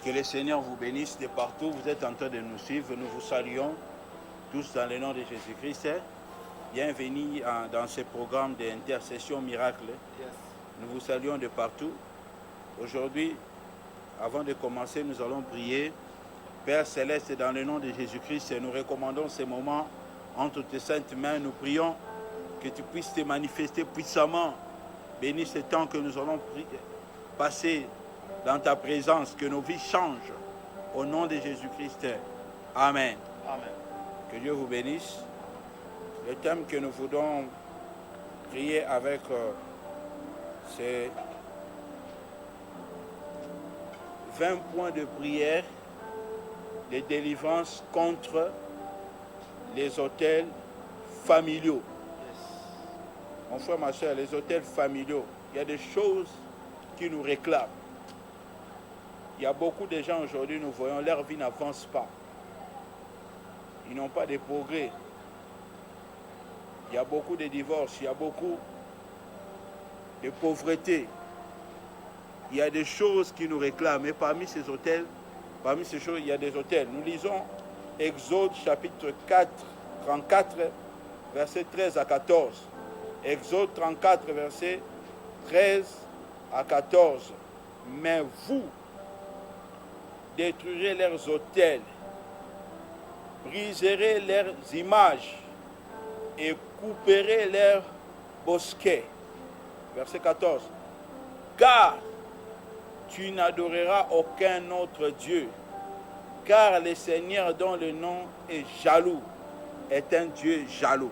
Que le Seigneur vous bénisse de partout. Vous êtes en train de nous suivre. Nous vous saluons tous dans le nom de Jésus-Christ. Bienvenue dans ce programme d'intercession miracle. Nous vous saluons de partout. Aujourd'hui, avant de commencer, nous allons prier. Père Céleste, dans le nom de Jésus-Christ, nous recommandons ces moments entre tes saintes mains. Nous prions que tu puisses te manifester puissamment. Bénis ce temps que nous allons passer dans ta présence, que nos vies changent. Au nom de Jésus-Christ. Amen. Amen. Que Dieu vous bénisse. Le thème que nous voulons prier avec, c'est 20 points de prière de délivrance contre les autels familiaux. Mon frère, ma soeur, les autels familiaux, il y a des choses qui nous réclament. Il y a beaucoup de gens aujourd'hui, nous voyons, leur vie n'avance pas. Ils n'ont pas de progrès. Il y a beaucoup de divorces, il y a beaucoup de pauvreté. Il y a des choses qui nous réclament. Et parmi ces autels, parmi ces choses, il y a des autels. Nous lisons Exode chapitre 34, versets 13 à 14. Exode 34, versets 13 à 14. Mais vous détruirez leurs autels, briserez leurs images et couperez leurs bosquets. Verset 14. Car tu n'adoreras aucun autre Dieu, car le Seigneur dont le nom est jaloux est un Dieu jaloux.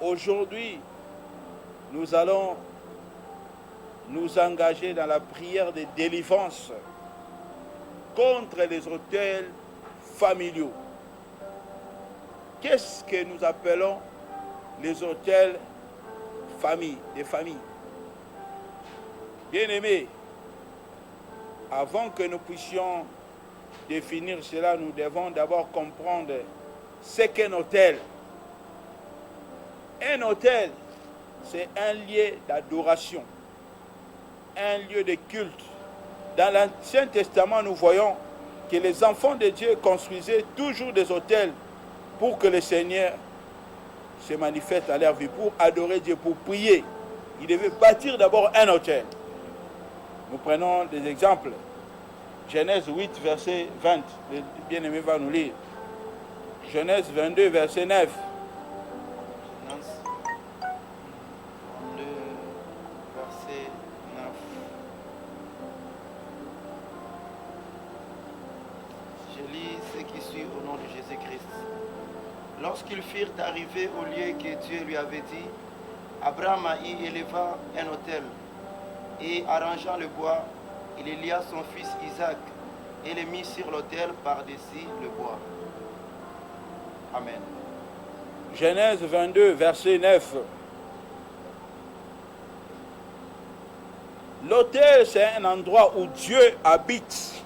Aujourd'hui, nous allons nous engager dans la prière de délivrance contre les autels familiaux. Qu'est-ce que nous appelons les autels des familles? Bien-aimés, avant que nous puissions définir cela, nous devons d'abord comprendre ce qu'est un autel. Un autel, c'est un lieu d'adoration, un lieu de culte. Dans l'Ancien Testament, nous voyons que les enfants de Dieu construisaient toujours des autels pour que le Seigneur se manifeste à leur vie, pour adorer Dieu, pour prier. Ils devaient bâtir d'abord un autel. Nous prenons des exemples. Genèse 8, verset 20. Le bien-aimé va nous lire. Genèse 22, verset 9. Lorsqu'ils firent arriver au lieu que Dieu lui avait dit, Abraham y éleva un autel, et arrangeant le bois, il y lia son fils Isaac, et le mit sur l'autel par-dessus le bois. Amen. Genèse 22, verset 9. L'autel, c'est un endroit où Dieu habite.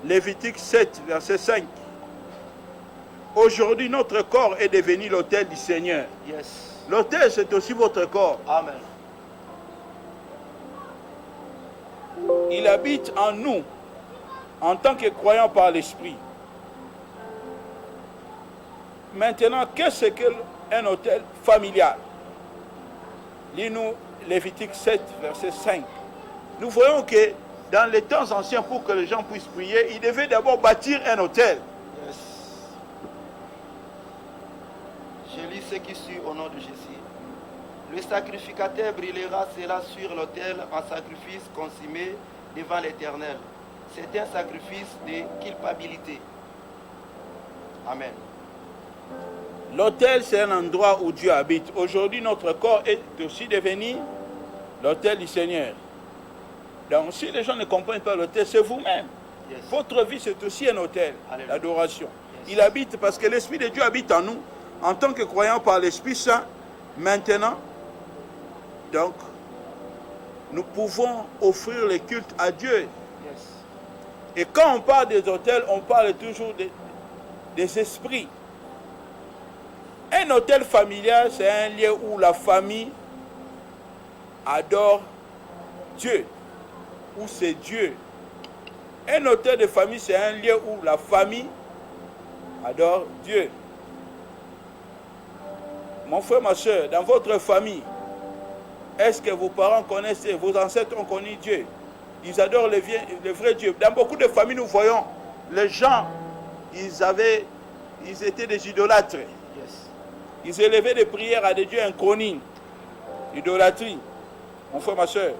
Lévitique 7, verset 5. Aujourd'hui, notre corps est devenu l'autel du Seigneur. Yes. L'autel, c'est aussi votre corps. Amen. Il habite en nous, en tant que croyants par l'Esprit. Maintenant, qu'est-ce qu'un autel familial? Lis-nous Lévitique 7, verset 5. Nous voyons que dans les temps anciens, pour que les gens puissent prier, ils devaient d'abord bâtir un autel. Je lis ce qui suit au nom de Jésus. Le sacrificateur brûlera cela sur l'autel en sacrifice consumé devant l'Éternel. C'est un sacrifice de culpabilité. Amen. L'autel, c'est un endroit où Dieu habite. Aujourd'hui, notre corps est aussi devenu l'autel du Seigneur. Donc, si les gens ne comprennent pas l'autel, c'est vous-même. Yes. Votre vie, c'est aussi un autel d'adoration. Yes. Il habite parce que l'Esprit de Dieu habite en nous. En tant que croyants par l'Esprit Saint, maintenant, donc, nous pouvons offrir le culte à Dieu. Yes. Et quand on parle des autels, on parle toujours des esprits. Un autel familial, c'est un lieu où la famille adore Dieu, où c'est Dieu Un hôtel de famille, c'est un lieu où la famille adore Dieu. Mon frère, ma soeur, dans votre famille, est-ce que vos parents connaissent, vos ancêtres ont connu Dieu? Ils adorent le vrai Dieu. Dans beaucoup de familles, nous voyons, les gens, ils étaient des idolâtres. Yes. Ils élevaient des prières à des dieux inconnus. Idolâtrie. Mon frère, ma soeur.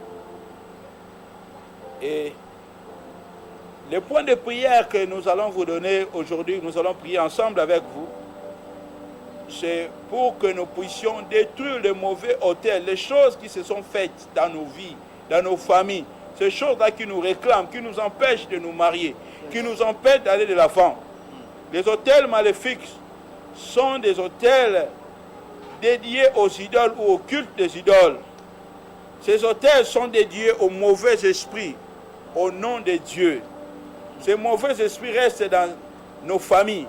Et le point de prière que nous allons vous donner aujourd'hui, nous allons prier ensemble avec vous, c'est pour que nous puissions détruire les mauvais autels, les choses qui se sont faites dans nos vies, dans nos familles, ces choses-là qui nous réclament, qui nous empêchent de nous marier, qui nous empêchent d'aller de l'avant. Les autels maléfiques sont des autels dédiés aux idoles ou au culte des idoles. Ces autels sont dédiés aux mauvais esprits, au nom de Dieu. Ces mauvais esprits restent dans nos familles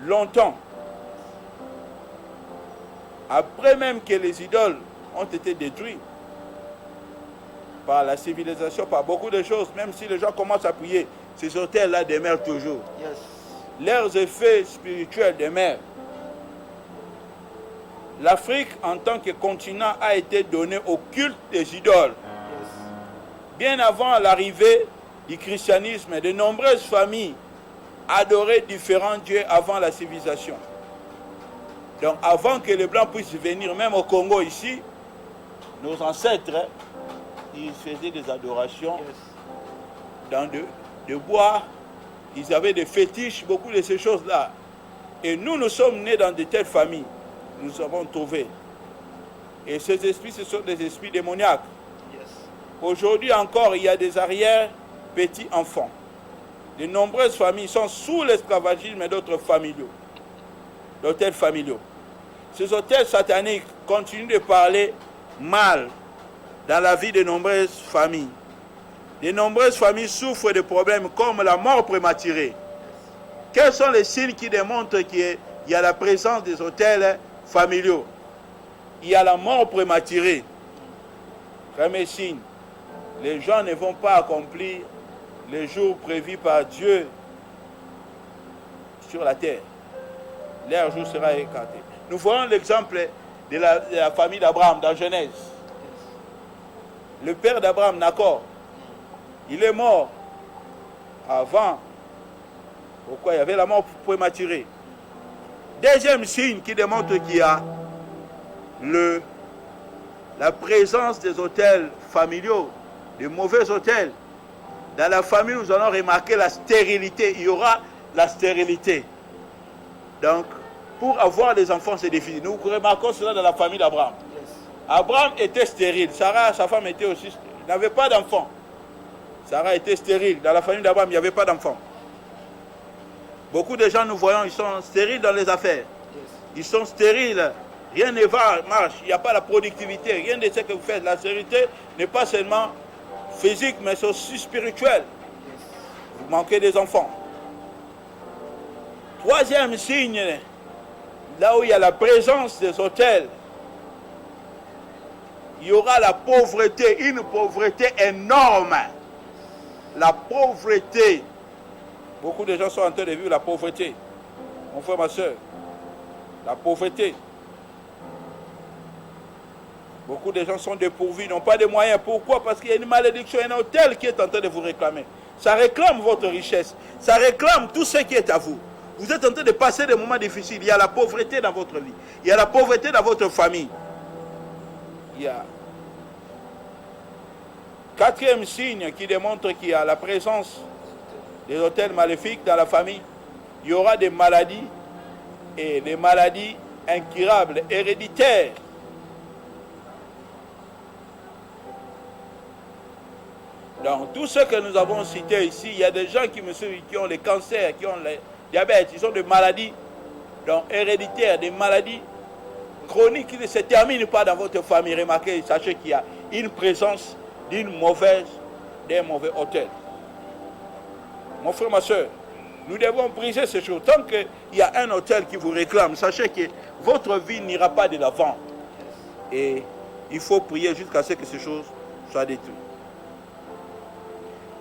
longtemps. Après même que les idoles ont été détruites par la civilisation, par beaucoup de choses, même si les gens commencent à prier, ces autels-là demeurent toujours. Yes. Leurs effets spirituels demeurent. L'Afrique, en tant que continent, a été donnée au culte des idoles. Yes. Bien avant l'arrivée du christianisme, de nombreuses familles adoraient différents dieux avant la civilisation. Donc avant que les Blancs puissent venir, même au Congo ici, nos ancêtres, ils faisaient des adorations dans de bois. Ils avaient des fétiches, beaucoup de ces choses-là. Et nous sommes nés dans de telles familles. Nous avons trouvé. Et ces esprits, ce sont des esprits démoniaques. Yes. Aujourd'hui encore, il y a des arrière-petits enfants. De nombreuses familles sont sous l'esclavagisme d'autres familiaux, d'hôtels familiaux. Ces hôtels sataniques continuent de parler mal dans la vie de nombreuses familles. De nombreuses familles souffrent de problèmes comme la mort prématurée. Quels sont les signes qui démontrent qu'il y a la présence des hôtels familiaux? Il y a la mort prématurée. Premier signe, les gens ne vont pas accomplir les jours prévus par Dieu sur la terre. Leur jour sera écarté. Nous voyons l'exemple de la famille d'Abraham dans Genèse. Le père d'Abraham, Nacor, il est mort avant. Pourquoi? Il y avait la mort prématurée. Deuxième signe qui démontre qu'il y a la présence des hôtels familiaux, des mauvais hôtels. Dans la famille, nous allons remarquer la stérilité. Il y aura la stérilité. Donc, pour avoir des enfants, c'est difficile. Nous remarquons cela dans la famille d'Abraham. Yes. Abraham était stérile. Sarah, sa femme, était aussi stérile. Il n'avait pas d'enfants. Sarah était stérile. Dans la famille d'Abraham, il n'y avait pas d'enfants. Beaucoup de gens, nous voyons, ils sont stériles dans les affaires. Yes. Ils sont stériles. Rien ne marche. Il n'y a pas la productivité. Rien de ce que vous faites. La stérilité n'est pas seulement physique, mais c'est aussi spirituel. Yes. Vous manquez des enfants. Troisième signe, là où il y a la présence des hôtels, il y aura la pauvreté, une pauvreté énorme. La pauvreté. Beaucoup de gens sont en train de vivre la pauvreté. Mon frère, ma soeur, la pauvreté. Beaucoup de gens sont dépourvus, n'ont pas de moyens. Pourquoi? Parce qu'il y a une malédiction, un hôtel qui est en train de vous réclamer. Ça réclame votre richesse. Ça réclame tout ce qui est à vous. Vous êtes en train de passer des moments difficiles. Il y a la pauvreté dans votre vie. Il y a la pauvreté dans votre famille. Il y a quatrième signe qui démontre qu'il y a la présence des hôtels maléfiques dans la famille. Il y aura des maladies et des maladies incurables, héréditaires. Donc, tout ce que nous avons cité ici, il y a des gens qui ont le cancer, qui ont le diabète, ils ont des maladies donc, héréditaires, des maladies chroniques qui ne se terminent pas dans votre famille. Remarquez, sachez qu'il y a une présence d'un mauvais hôtel. Mon frère, ma soeur, nous devons briser ces choses. Tant qu'il y a un hôtel qui vous réclame, sachez que votre vie n'ira pas de l'avant. Et il faut prier jusqu'à ce que ces choses soient détruites.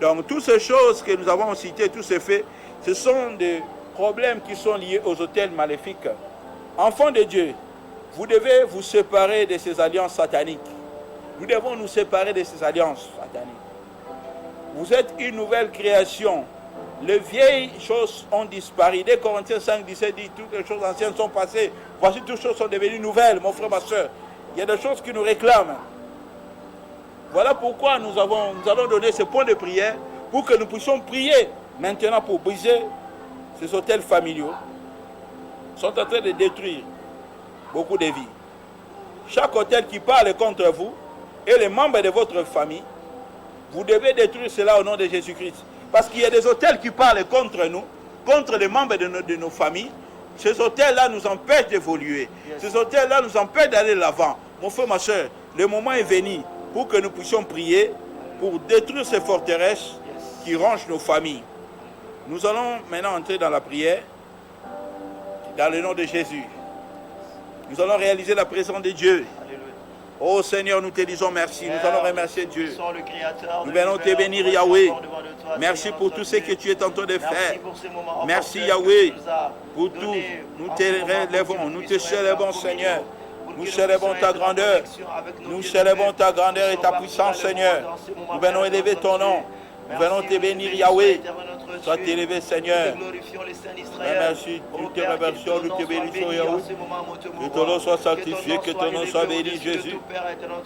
Donc, toutes ces choses que nous avons citées, tous ces faits, ce sont des problèmes qui sont liés aux autels maléfiques. Enfants de Dieu, vous devez vous séparer de ces alliances sataniques. Nous devons nous séparer de ces alliances sataniques. Vous êtes une nouvelle création. Les vieilles choses ont disparu. Dès Corinthiens 5, 17 dit, toutes les choses anciennes sont passées. Voici, toutes choses sont devenues nouvelles, mon frère, ma soeur. Il y a des choses qui nous réclament. Voilà pourquoi nous allons donner ce point de prière pour que nous puissions prier maintenant pour briser ces hôtels familiaux. Ils sont en train de détruire beaucoup de vies. Chaque hôtel qui parle contre vous et les membres de votre famille, vous devez détruire cela au nom de Jésus-Christ. Parce qu'il y a des hôtels qui parlent contre nous, contre les membres de nos familles. Ces hôtels-là nous empêchent d'évoluer. Ces hôtels-là nous empêchent d'aller de l'avant. Mon frère, ma soeur, le moment est venu pour que nous puissions prier pour détruire ces forteresses qui rongent nos familles. Nous allons maintenant entrer dans la prière, dans le nom de Jésus. Nous allons réaliser la présence de Dieu. Oh Seigneur, nous te disons merci. Nous allons remercier Dieu. Nous venons te bénir, Yahweh. Merci pour tout ce que tu es en train de faire. Merci, Yahweh, pour tout. Nous te relèvons, nous te célébrons, Seigneur. Nous célébrons ta grandeur. Nous célébrons ta grandeur et ta puissance, Seigneur. Nous venons élever ton nom. Nous venons te bénir, Yahweh. Sois élevé, Seigneur. Merci, nous te remercions, nous te bénissons, Yahweh. Que ton nom soit sanctifié, que ton nom soit béni, Jésus.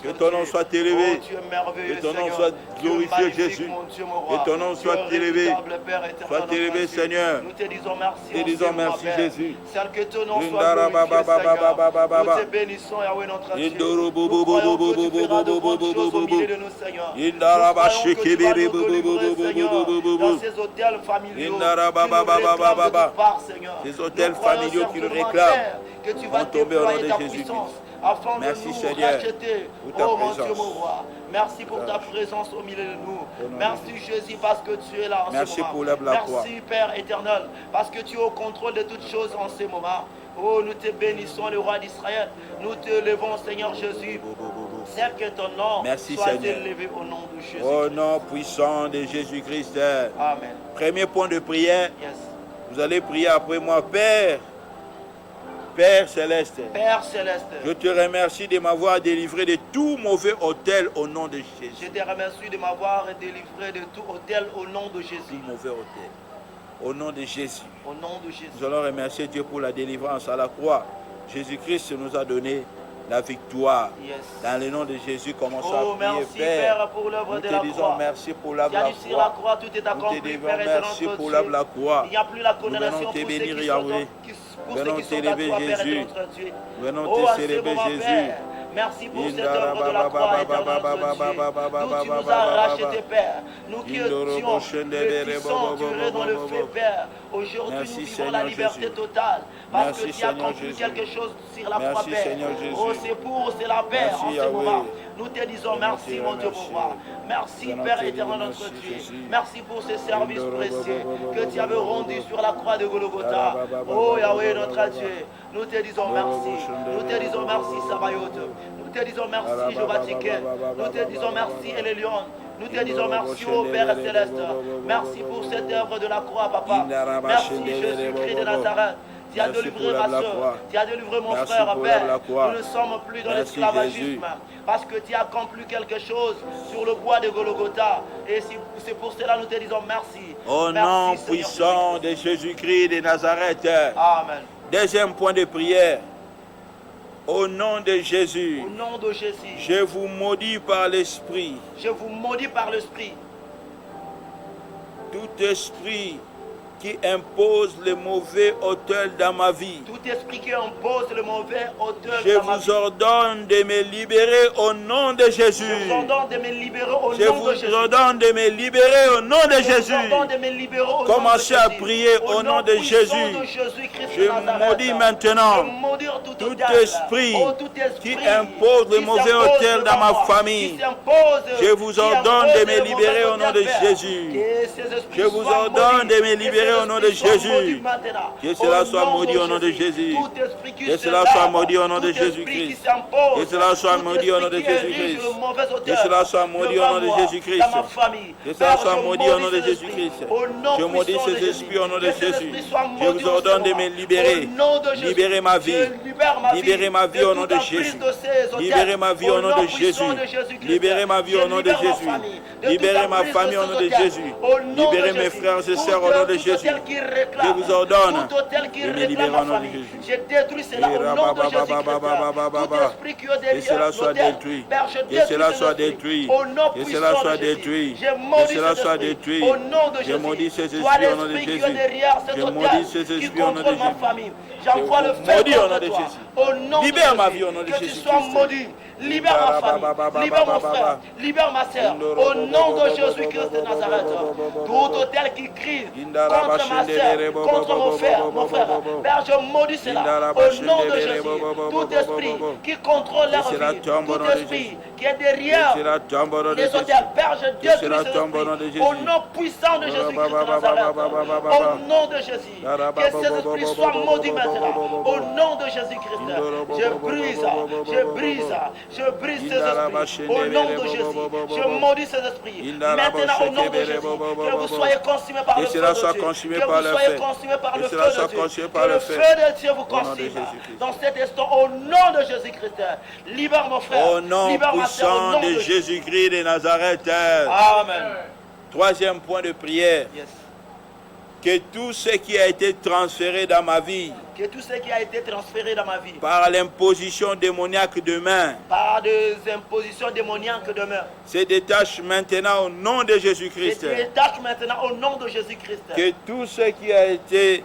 Que ton nom soit élevé. Que ton nom soit glorifié, Jésus. Que ton nom soit élevé. Sois élevé, Seigneur. Nous te disons merci. Te disons merci, Jésus. Que ton nom soit glorifié, Seigneur. Nous te bénissons, Yahweh, notre Dieu. Nous croyons que tu feras de bonnes choses au milieu de nous, Seigneur. Nous croyons que tu vas nous délivrer, Seigneur, dans ces hôtels familiaux qui nous réclament de toute part, Seigneur. Ces hôtels familiaux qui nous réclament que tu vas vont tomber au nom déployer de ta Jésus-Christ. puissance afin Merci, de nous Seigneur, racheter. pour ta Oh mon Dieu, présence. mon roi. Merci pour ta présence au milieu de nous. Merci Jésus parce que tu es là en Merci ce moment. pour la croix. Merci Père éternel parce que tu es au contrôle de toutes choses en ce moment. Oh, nous te bénissons, le roi d'Israël. Nous te levons, Seigneur Jésus. C'est que ton nom Merci, soit Seigneur. élevé au nom de Jésus. Au nom puissant de Jésus-Christ. Amen. Premier point de prière. Yes. Vous allez prier après moi. Père, Père céleste, Père céleste, je te remercie de m'avoir délivré de tout mauvais hôtel au nom de je Jésus. te remercie de m'avoir délivré de tout hôtel au nom de Jésus. Tout mauvais hôtel. Au nom de Jésus. Au nom de Jésus. Nous allons remercier Dieu pour la délivrance à la croix. Jésus-Christ nous a donné la victoire. Yes. Dans le nom de Jésus, commençons Oh, à prier, merci Père. Père pour l'œuvre Nous de te la disons croix. merci pour l'œuvre de Tu as la dit sur la croix. croix, tout est Nous te accompli, disons Père merci éternel, pour notre l'œuvre de la Dieu. croix. Il n'y a plus la Nous condamnation venons pour te ceux bénir, qui Yahweh. pour Venons ceux qui sont à t'élever, toi, Père Jésus. notre Dieu. Venons Oh, te à ce célébrer, moment, Jésus. Père, merci pour cette œuvre de la croix, éternel notre Dieu. D'où tu nous as rachetés, Père. Nous qui étions le puissant, tirés dans le feu, Père. Aujourd'hui, Merci, nous vivons Seigneur la liberté Jésus. totale. Parce Merci, que tu as Seigneur accompli Jésus. quelque chose sur la croix, Merci, Père. Seigneur Jésus. Oh, c'est la paix Merci, en ce Yahweh. moment. Nous te disons Venons merci, te mon Dieu, remercier. mon roi. Merci, Venons Père te éternel, dire notre merci, Dieu. Jésus. Merci pour ce service précieux que tu avais rendu sur la croix de Golgotha. Baba, Oh, Yahweh, Baba, notre Baba. Dieu. Nous te disons merci. Nous te disons merci, Sabayoth. Nous te disons merci, Jéhovah Tiken. Nous te disons merci, Elélion. Nous te disons merci, ô Père céleste. Merci pour cette œuvre de la croix, Papa. Merci, Jésus-Christ de Nazareth. Tu as Merci délivré pour ma la soeur. croix. Tu as délivré mon Merci frère, pour Père. la croix. Nous ne sommes plus dans Merci, l'esclavagisme. Jésus. Parce que tu as accompli quelque chose sur le bois de Golgotha. Et c'est pour cela que nous te disons merci. Au Merci, nom Seigneur puissant de Jésus-Christ de Nazareth. Amen. Deuxième point de prière. Au nom de Jésus, Au nom de Jésus, je vous maudis par l'Esprit. je vous maudis par l'Esprit. Tout esprit qui impose le mauvais autel dans ma vie. Tout esprit qui impose le mauvais auteur Je dans ma vous vie. ordonne de me libérer au nom de Jésus. Je vous ordonne de me libérer au Je nom de Jésus. vous ordonne de me libérer au nom de Je vous Jésus. ordonne de me libérer au nom de Commencez Jésus. à prier au nom de puissant Jésus. de Jésus-Christ Je de Nazareth. maudis maintenant Je maudis tout tout autel. esprit Oh, tout esprit qui impose le qui mauvais s'impose autel dans ma devant moi, famille. qui s'impose, Je vous qui ordonne impose de le me libérer mauvais au nom autel, de Père. Jésus. Que ces esprits Je vous soient ordonne maudits. de me Que libérer libéré au nom de Jésus. Que cela soit maudit au nom de Jésus. Que cela soit maudit au nom de Jésus-Christ. Que cela soit maudit au nom de Jésus-Christ. Que cela soit maudit au nom de Jésus-Christ. Que cela soit maudit au nom de Jésus-Christ. Je maudis ces esprits au nom de Jésus. Je vous ordonne de me libérer. Libérez ma vie. Libérez ma vie au nom de Jésus. Libérez ma vie au nom de Jésus. Libérez ma vie au nom de Jésus. Libérez ma famille au nom de Jésus. Libérez mes frères et sœurs au nom de Jésus. Je vous ordonne de me libérer au nom de Jésus. Je détruis cela au nom de Jésus-Christ. Tout esprit qui est Que cela soit détruit. Que cela soit détruit. Que cela soit détruit. Que cela soit détruit. Je maudis ces esprits au nom de Jésus. Je maudis ces esprits au nom de Jésus. J'envoie le feu contre toi. Au nom de libère ma vie au Jésus. nom de Que tu Jésus. sois maudit. Libère ma famille, libère mon frère, libère ma soeur. Au nom de Jésus-Christ de Nazareth. Tout hôtel qui crie contre ma soeur, contre mon frère, Père, je maudis cela. Au nom de Jésus. Tout esprit qui contrôle leur vie, tout esprit qui est derrière les hôtels, Père, je détruis cet esprit. Au nom puissant de Jésus-Christ de Nazareth. Au nom de Jésus. Que ces esprits soient maudits maintenant. Au nom de Jésus-Christ. Je brise ces esprits au nom de Jésus. Je maudis ces esprits. Maintenant au nom de Jésus. Que vous soyez consumés par le feu de Dieu. Que vous soyez consumés par le feu de Dieu. Que le feu de Dieu vous consume. Dans cet instant, au nom de Jésus-Christ. Libère mon frère. Au nom puissant de Jésus-Christ de Nazareth. Amen. Troisième point de prière. Yes. Que tout ce qui a été transféré dans ma vie, que tout ce qui a été transféré dans ma vie, par l'imposition démoniaque de main, par des impositions démoniaques de main, se détache maintenant au nom de Jésus-Christ. Se détache maintenant au nom de Jésus-Christ. Que tout ce qui a été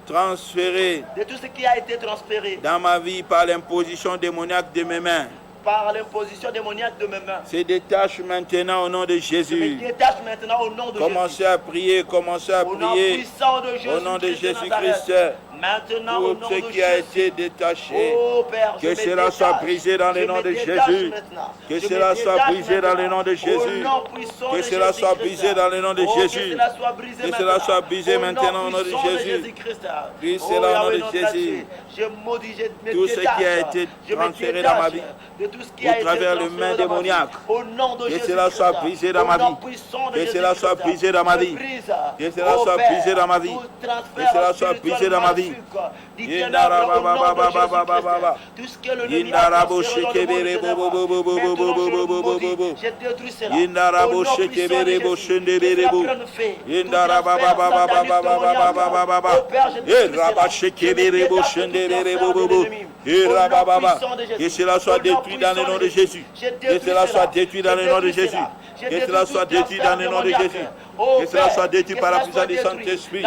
transféré, de tout ce qui a été transféré dans ma vie par l'imposition démoniaque de mes mains, par l'imposition démoniaque de mes mains, se détache maintenant au nom de Jésus. Se détache maintenant au nom de commencez à prier, commencez à prier au nom de Jésus-Christ. Maintenant, au nom tout ce qui a été détaché, Père, que cela soit brisé dans le nom de Jésus. Que cela soit brisé dans le nom de Jésus. Que cela soit brisé dans le nom de Jésus. Que cela soit brisé maintenant au nom de Jésus. Brise cela au nom de Jésus. Tout ce qui a été transféré dans ma vie, au travers le main démoniaque, que cela soit brisé dans ma vie. Que cela soit brisé dans ma vie. Que cela soit brisé dans ma vie. Que cela soit brisé dans ma vie. Tout ce que le ennemi a transféré au nom de Jésus. J'ai détruit cela. Au nom puissant de Jésus. Que cela soit détruit dans le nom de Jésus. Que cela soit détruit dans le nom de Jésus. Que cela soit détruit dans le nom de Jésus. Que cela soit détruit par la puissance du Saint-Esprit.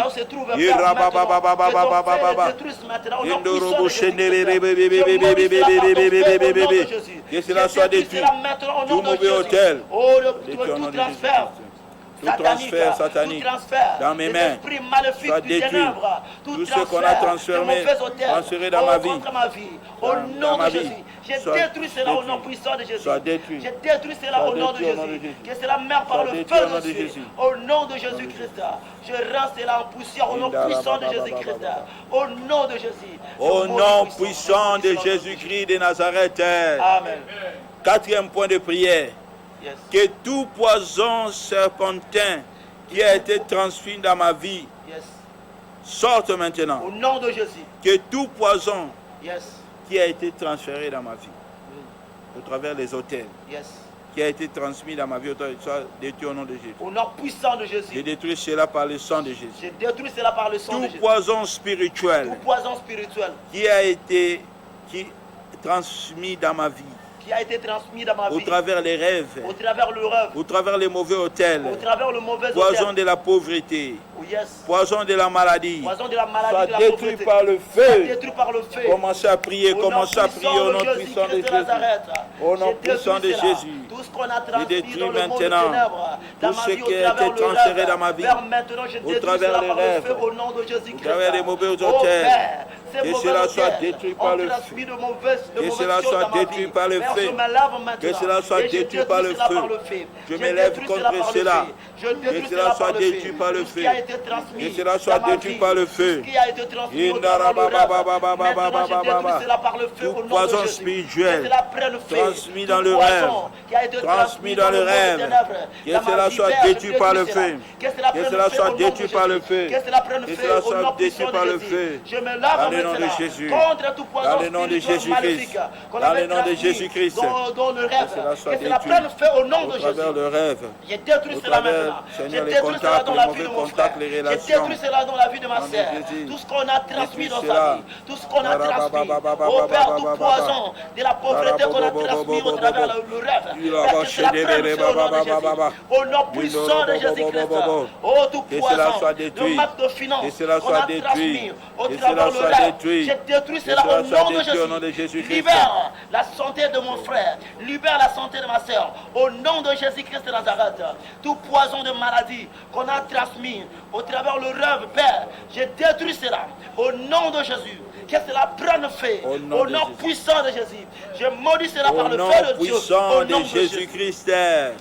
Que cela soit détruit. Tout mauvais hôtel. Tout transfert satanique dans mes mains soit détruit. Tout ce qu'on a transféré dans ma vie, au nom de Jésus, j'ai détruit cela au nom puissant de Jésus. J'ai détruit cela au nom de Jésus. Que cela meure par le feu de Jésus. Au nom de Jésus-Christ, je rends cela en poussière au nom puissant de Jésus-Christ. Au nom de Jésus. Au nom puissant de Jésus-Christ de Nazareth. Amen. Quatrième point de prière. Yes. Que tout poison serpentin qui a été transmis dans ma vie, yes, sorte maintenant. Au nom de Jésus. Que tout poison, yes, qui a été transféré dans ma vie, au travers des hôtels, yes, qui a été transmis dans ma vie, soit détruit au nom de Jésus. Au nom puissant de Jésus. Je détruis cela par le sang de Jésus. Je détruis cela par le sang de Jésus. Tout poison spirituel, qui a été transmis dans ma vie, qui a été transmis dans ma vie, au travers les rêves, au travers le rêve, au travers les mauvais hôtels, au travers le mauvais poison hôtel, de la pauvreté, yes, poison de la maladie, poison de la maladie, soit de la détruit pauvreté, par le soit feu. détruit par le feu. Commencez à prier, commencez à prier au nom puissant de Jésus. Au nom puissant de Jésus. Tout ce qu'on a Je transmis détruis dans le monde des maintenant ténèbres, dans tout ma ce vie, qui au a travers été le transféré rêve, dans ma vie, Père, maintenant je au détruis travers cela les par le rêves, feu au nom de Jésus-Christ. au travers des mauvais Oh hôtels. Père, Que cela soit détruit par le feu. Que cela soit détruit par le feu. Que cela soit détruit par le feu. Je m'élève contre cela. Que cela soit détruit par le feu. Que cela soit détruit par le feu. Tout poison spirituel transmis dans le rêve. Transmis dans le rêve. Que cela soit détruit par le feu. Que cela soit détruit par le feu. Que cela soit détruit par le feu. Dans le nom de Jésus. Dans le nom de Jésus-Christ. Dans le nom de Jésus-Christ. Que cela soit détruit au travers le rêve. J'ai détruit cela maintenant. J'ai détruit cela dans la vie de mon frère. J'ai détruit cela dans la vie de ma sœur. Tout ce qu'on a transmis dans sa vie. Tout ce qu'on a transmis. Au Père, tout poison de la pauvreté qu'on a transmis au travers le rêve. Que cela prenne feu au nom de Jésus. Au nom puissant de Jésus-Christ. Oh, tout poison. Le manque de finances qu'on a transmis au travers le rêve. J'ai détruit cela au nom de Jésus. Libère la santé de mon frère. Libère la santé de ma sœur. Au nom de Jésus-Christ de Nazareth. Tout poison de maladie qu'on a transmis au travers le rêve, Père, j'ai détruit cela. Au nom de Jésus. Que cela prenne feu. Au nom puissant de Jésus. Je maudis cela par le feu de Dieu. Au nom de Jésus-Christ. Amen.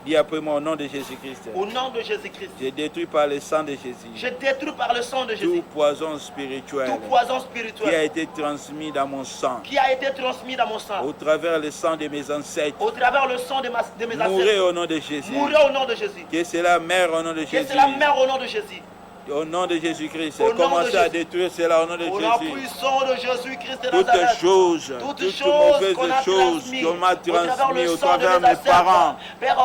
Dis après moi au nom de Jésus-Christ. Au nom de Jésus-Christ. J'ai détruit par le sang de Jésus. J'ai détruit par le sang de Jésus. Tout poison spirituel. Tout poison spirituel. Qui a été transmis dans mon sang. Qui a été transmis dans mon sang. Au travers le sang de mes ancêtres. Au travers le sang de mes ancêtres. Mourez au nom de Jésus. Mourez au nom de Jésus. Que cela meure au nom de Jésus. Que cela meure au nom de Jésus. Au nom de Jésus-Christ, commencez à détruire cela au nom de Jésus. Au nom puissant de Jésus-Christ de Toutes Nazareth. toutes mauvaises choses qu'on m'a transmises au travers de mes parents,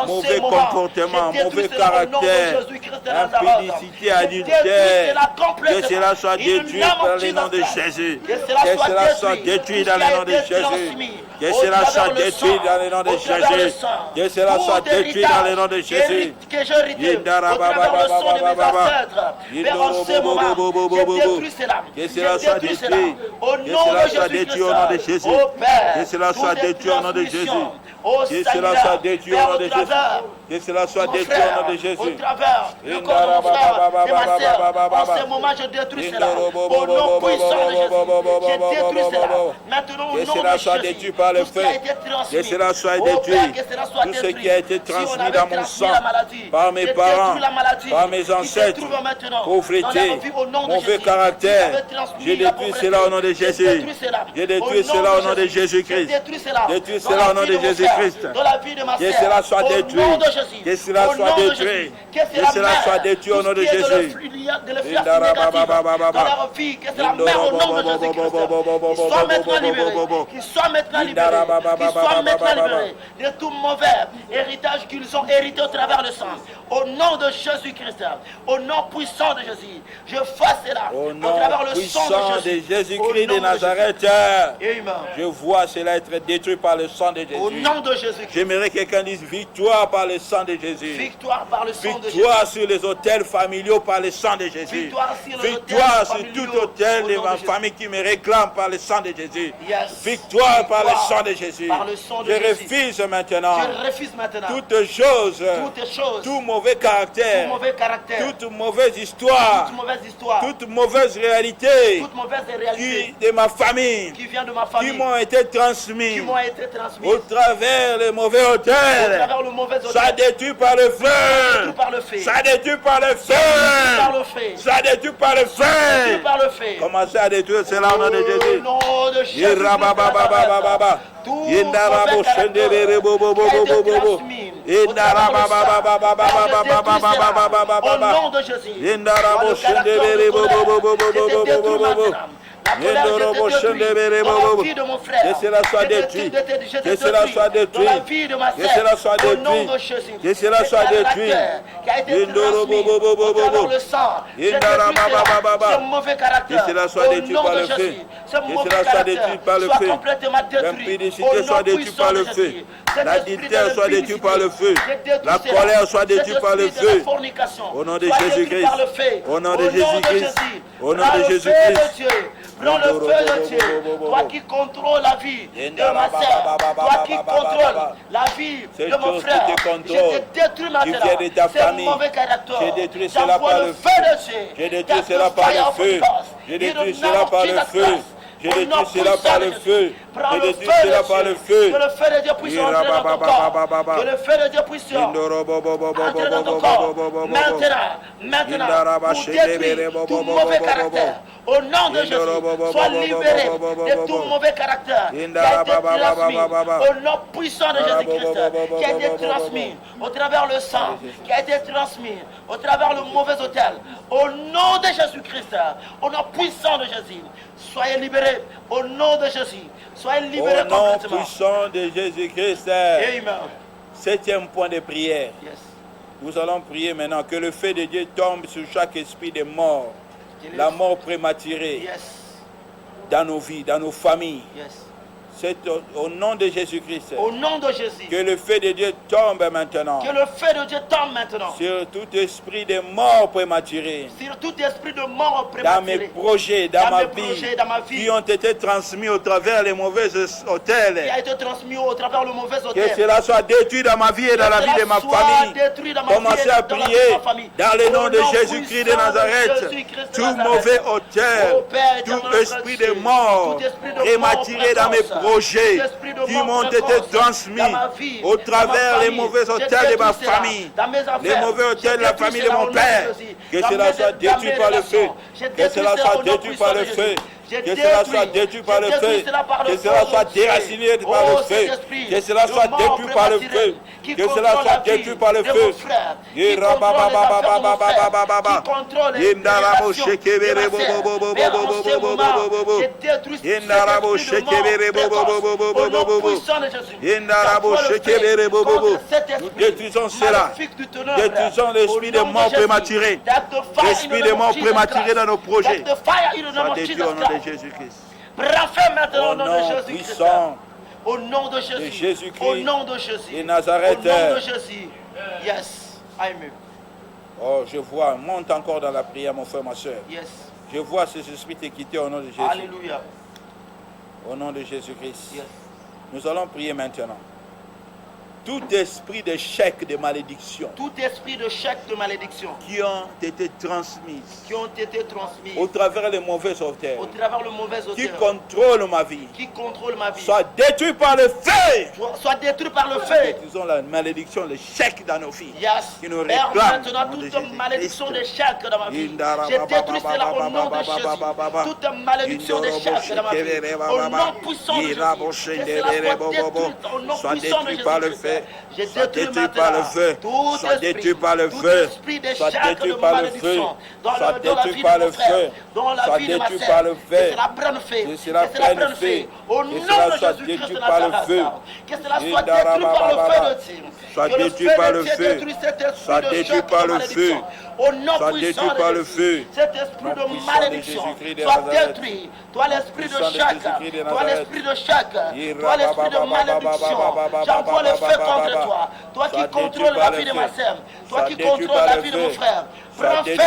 mauvais comportement, mauvais caractère, impudicité, adultère, que cela soit détruit par le nom de Jésus. Que cela soit détruit dans le nom de Jésus. Que cela soit détruit dans le nom de Jésus. Que cela soit détruit dans le nom de Jésus. Que j'ai hérité au travers le sang de mes ancêtres. Père, en ce moment, j'ai détruit cela. Que cela soit détruit. Au nom de Jésus-Christ. Oh Père, que cela soit détruit au nom de Jésus. Que cela soit détruit au nom de Jésus. Que cela soit détruit au nom de Jésus. Au travers le corps de mon frère et ma sœur. En ce moment, je détruis cela. Au nom puissant de Jésus. Je détruis cela. Maintenant, au nom de Jésus. Que cela soit détruit par le feu. Que cela soit détruit. Tout ce qui a été transmis dans mon sang, par mes parents, par mes ancêtres, pauvreté, mauvais caractère. Je détruis cela au nom de Jésus. Je détruis cela au nom de Jésus-Christ. Détruis cela au nom de Jésus-Christ. Que cela soit détruit. Que cela soit détruit. Que cela soit détruit au nom de Jésus. Soit maintenant libéré. Qu'il soit maintenant libéré. Qu'il soit maintenant libéré de tout mauvais héritage qu'ils ont hérité au travers le sang. Au nom de Jésus-Christ. Au nom puissant de Jésus. Je fasse cela au au travers le sang de Jésus-Christ de Nazareth. Je vois cela être détruit par le sang de Jésus. Au nom de Jésus. J'aimerais que quelqu'un dise victoire par le sang de Jésus. Victoire par le sang de Jésus. Victoire sur les autels familiaux par le sang de Jésus. Victoire sur tout autel de ma famille qui me réclame par le sang de Jésus. Victoire par le sang de Jésus. Je refuse maintenant. Toutes choses. Tout mauvais caractère. Toute mauvaise histoire. Toute mauvaise réalité. De ma famille. Qui m'ont été transmis. Au travers les mauvais hôtels. Ça détruit par le feu. Ça détruit par le feu. Ça détruit par le feu. Commencez à détruire cela au nom de Jésus. Au nom de Jésus. Que cela soit détruit. Que cela soit détruit. Que cela soit détruit. Que cela soit détruit. Ce mauvais caractère. Que cela soit détruit par le feu. Que cela soit détruit par le feu. L'impudicité soit détruite par le feu. L'adultère soit détruite par le feu. La colère soit détruite par le feu. Au nom de Jésus-Christ. Au nom de Jésus-Christ. Au nom de Jésus-Christ. Prends le feu de Dieu. Toi qui contrôles la vie de ma sœur. Toi qui contrôles la vie de mon frère. Je te détruis maintenant. C'est mauvais caractère. J'envoie le feu de Dieu. Je détruis cela par le feu. Je détruis cela par le feu. Je détruis cela par le feu. Je détruis cela par le feu. Que le feu de Dieu puisse entrer dans ton corps. Que le feu de Dieu puisse entrer dans ton corps. Maintenant, pour détruire tout mauvais caractère. Au nom de Jésus, sois libéré de tout mauvais caractère qui a été transmis au nom puissant de Jésus-Christ, qui a été transmis au travers le sang, qui a été transmis au travers le mauvais autel. Au nom de Jésus-Christ, au nom puissant de Jésus, soyez libérés. Au nom de Jésus, soyez libérés complètement. Au nom puissant de Jésus-Christ. Amen. 7e point de prière. Yes. Nous allons prier maintenant que le feu de Dieu tombe sur chaque esprit de mort. La mort prématurée. Yes. Dans nos vies, dans nos familles. Yes. C'est au nom de Jésus-Christ. Au nom de Jésus. Que le feu de Dieu tombe maintenant. Que le feu de Dieu tombe maintenant. Sur tout esprit de mort prématuré. Sur tout esprit de mort prématuré. Dans mes projets, dans ma vie. Qui ont été transmis au travers les mauvais hôtels. Qui a été transmis au travers le mauvais hôtel. Que cela soit détruit dans ma vie et dans la vie de ma famille. Commencez à prier dans le nom de Jésus-Christ de Nazareth. Tout mauvais hôtel, tout esprit de mort prématuré dans mes projets qui m'ont été transmis au travers les mauvais hôtels de ma famille, les mauvais hôtels de la famille de mon père. Que cela soit détruit par le feu. Que cela soit détruit par le feu. Que cela soit détruit par le feu. Que cela soit déraciné par le feu. Que cela soit détruit par le feu. Que cela soit détruit par le feu. Nous détruisons cela. Détruisons l'esprit de mort prématuré. L'esprit de mort prématuré dans nos projets. Soit détruit au nom de Jésus-Christ. Au nom de Jésus-Christ. Puissant au nom de Jésus. Au nom de Jésus. Et Nazareth. Au nom de Jésus. Yes. Amen. Oh, je vois. Monte encore dans la prière, mon frère, ma soeur. Yes. Je vois ces esprits te quitter au nom de Jésus. Alléluia. Au nom de Jésus-Christ. Yes. Nous allons prier maintenant. Tout esprit de chèque de malédiction. Tout esprit de chèque de malédiction. Qui ont été transmis. Qui ont été transmis. Au travers les mauvais hôtels. Au travers le mauvais hôtel. Qui contrôle ma vie. Qui contrôle ma vie. Soit détruit par le feu. Soit détruit par le feu. Détruisons la malédiction, le chèque dans nos vies. Yes. Qui nous Père, réclame. maintenant toute malédiction de chèque dans ma vie. Je détruis cela au nom de Jésus. Toute malédiction de chèque dans ma vie. Au nom puissant de Jésus. Que cela soit détruit au nom puissant de Jésus. Par le feu. Soit détruit par le feu. Soit détruit par le feu. Soit détruit par le feu. Soit détruit par le feu. Dans la vie de ma sœur. Que cela prenne feu. Que cela prenne feu. Au nom de Jésus-Christ de Nazareth. Que cela soit détruit par le feu de Dieu. Soit détruit par le feu. Soit détruit par le feu. Au nom soit puissant détruit par de le Jésus. feu. Cet esprit de malédiction soit détruit. Toi l'esprit de chèque. Toi l'esprit de chèque. Toi l'esprit de malédiction. J'envoie le feu contre toi. Toi qui contrôles la vie de ma sœur. Toi qui contrôles la vie de mon frère. Prends feu.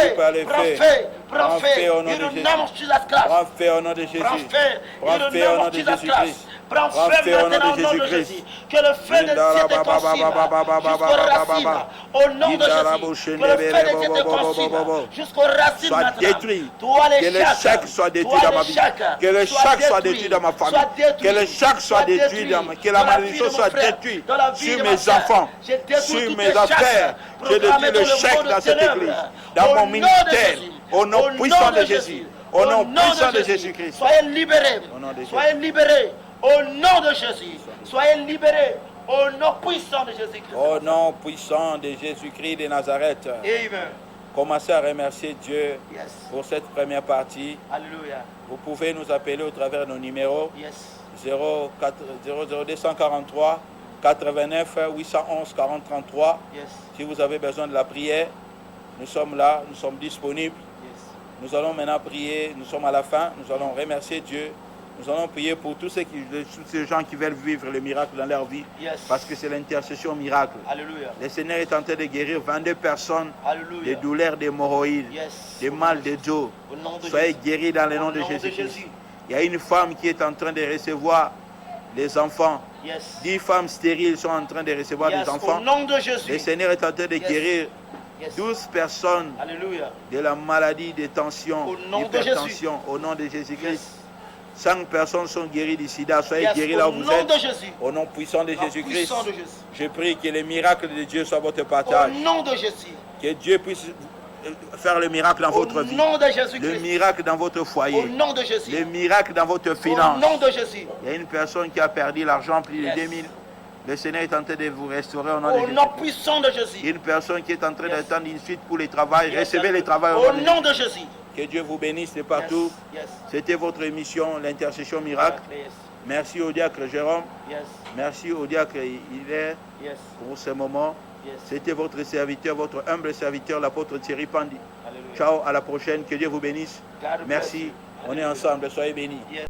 Prends feu. Prends feu. Il renomme sur la classe. Prends feu au nom de Jésus. Prends feu. Prends feu au nom de Jésus-Christ. Prends feu maintenant au nom de Jésus. Que le feu de Dieu te consume jusqu'aux racines. Au nom de Jésus. Que le feu de Dieu te consume jusqu'aux racines soit maintenant. détruit. Toi les Que le chèque soit détruit dans ma vie. Que le chèque soit détruit dans ma famille. Que le chèque soit détruit dans ma... Que la malédiction soit détruite sur mes enfants, sur mes affaires. Je détruis le chèque dans cette église, dans mon ministère. Au nom puissant de Jésus. Au nom puissant de Jésus-Christ. Soyez libérés. Soyez libérés. Au nom de Jésus. Soyez libérés. Au nom puissant de Jésus-Christ. Au nom puissant de Jésus-Christ de Nazareth. Amen. Commencez à remercier Dieu Yes. pour cette première partie. Alléluia. Vous pouvez nous appeler au travers de nos numéros Yes. 00243 89 811 40 33. Yes. Si vous avez besoin de la prière, nous sommes là, nous sommes disponibles. Yes. Nous allons maintenant prier, nous sommes à la fin, nous allons remercier Dieu. Nous allons prier pour tous ces gens qui veulent vivre le miracle dans leur vie. Yes. Parce que c'est l'intercession miracle. Alléluia. Le Seigneur est en train de guérir 22 personnes Alléluia. des douleurs d'hémorroïdes, Yes. des mal de dos. Au nom de Soyez Jésus. guéris dans le nom Au de nom de Jésus-Christ. Jésus. Il y a une femme qui est en train de recevoir les enfants. Yes. 10 femmes stériles sont en train de recevoir Yes. des enfants. Au nom de Jésus. Le Seigneur est en train de Yes. guérir Yes. 12 personnes Alléluia. de la maladie de tension, Au nom de d'hypertension, au nom de Jésus-Christ. Yes. 5 personnes sont guéries du sida. Soyez Yes. guéris là Au où vous nom êtes. de Jésus. Au nom puissant de Au Jésus-Christ. puissant de Jésus. Je prie que les miracles de Dieu soient votre Au partage. nom de Jésus. Que Dieu puisse faire le miracle dans Au votre vie. nom de Le Jésus-Christ. miracle dans votre Au foyer. nom de Jésus. Le miracle dans votre Au finance. nom de Jésus. Il y a une personne qui a perdu l'argent, plus de Yes. 2000. Le Seigneur est en train de vous restaurer au nom de Au Jésus. nom puissant de Jésus. Une personne qui est en train Yes. d'attendre une suite pour le travail. Yes. Recevez le travail Au de nom de Jésus. Jésus. Que Dieu vous bénisse de partout. Yes. Yes. C'était votre émission, l'intercession miracle. Yes. Merci au diacre Jérôme. Yes. Merci au diacre Hilaire Yes. pour ce moment. Yes. C'était votre serviteur, votre humble serviteur, l'apôtre Thierry Pandi. Alléluia. Ciao, à la prochaine. Que Dieu vous bénisse. God bless Merci. you. On est ensemble. Soyez bénis. Yes.